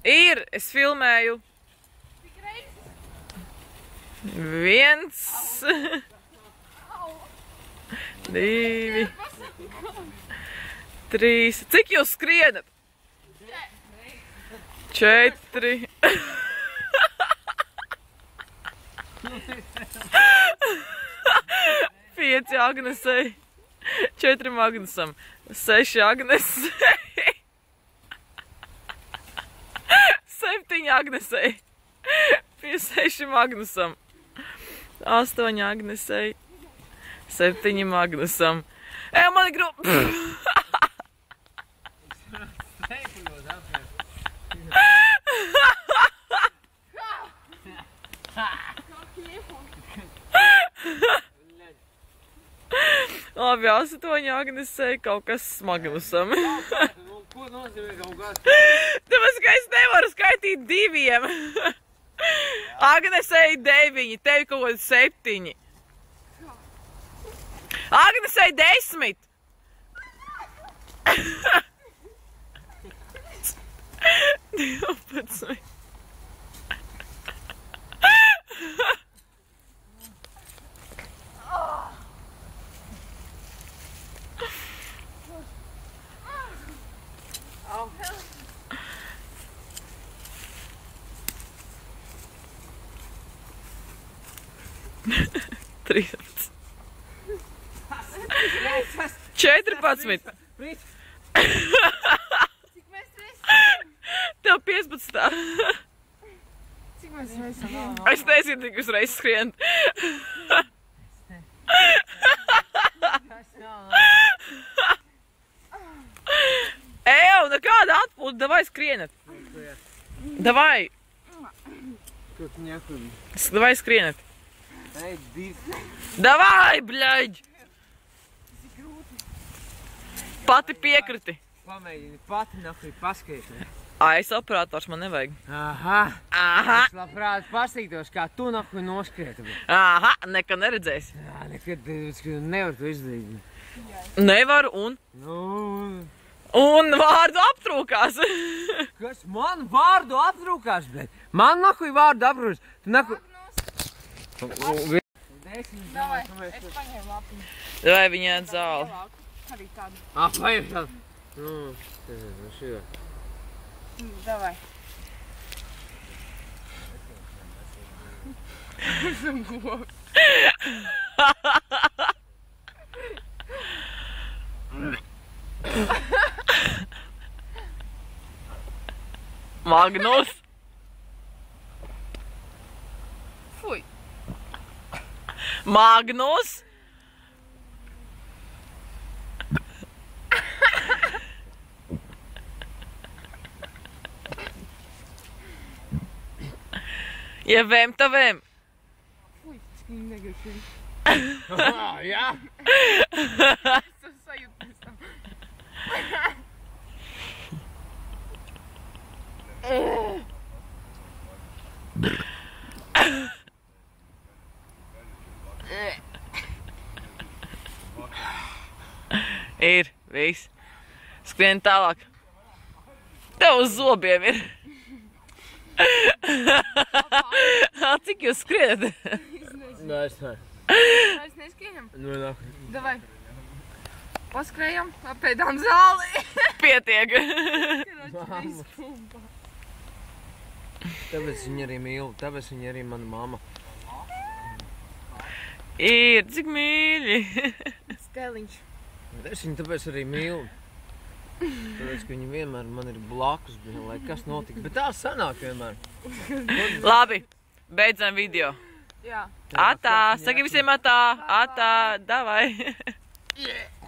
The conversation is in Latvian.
Ir, es filmēju. 1, 2, 3. Cik jūs skrienat? 4. 5 Agnesei. 4 Agnesam. 6 Agnesei. 7 Agnesei. 6 Magnusam. 8 Agnesei. 7 Magnusam. Man ir grūti. Labi, 8 Agnesei, kaut kas Magnusam. Ko nozīmē kaut kas? Tāpēc, ka es nevaru skaitīt 2. Agnesei 9, tevi kaut kādi 7. Agnesei 10. 12. Trīs. 14. Cik mēs reizes? Tev 15. Cik mēs reizes? Es nezinu, cik jūs reizes skrienat. Ew, nekāda atpūta, davai skrienat. Davai. Тут нехуй. Davai skrienat. Ej, Davai, bļaļ! Pati piekriti. Pamēģini pati nahuj paskaidrot. Es operators, man nevajag. Aha. Es labprāt pasītos, kā tu nahuj noskrieti. Aha, nekad neredzēsi. Jā, nekad nevar to izdarīt. Nevaru un vārdu aptrūkās. Kas man vārdu aptrūkās, bet? Man nahuj vārdu aptrūkās. Tu nahuj... Davai, es paņēmu lapiņu. Vai viņa ēd zāli? Arī tādu. Paņem tādu. Tas ir šī. Davai. Esam govi. Magnus. Fuj. Magnus. Ja vem, ta vem. Fuj, cik negatīvi. Jā. Es sajūtu pēc tam. Ir, viss. Skrien tālāk. Tev uz zobiem ir. Cik jūs skrienat? Nē, es ne. Mēs neskienam. Nu, nahuj. Davai. Paskrējam, apēdām zāli. Pietiek. Tāpēc viņa arī mīl, tāpēc viņa arī mana mamma. Ir, cik mīļi. Steliņš. Es viņu tāpēc arī mīlu. Tāpēc, ka viņi vienmēr man ir blakus, lai kas notika. Bet tā sanāk vienmēr. Labi, beidzam video. Jā. Atā, saki visiem atā, davai. Yeah.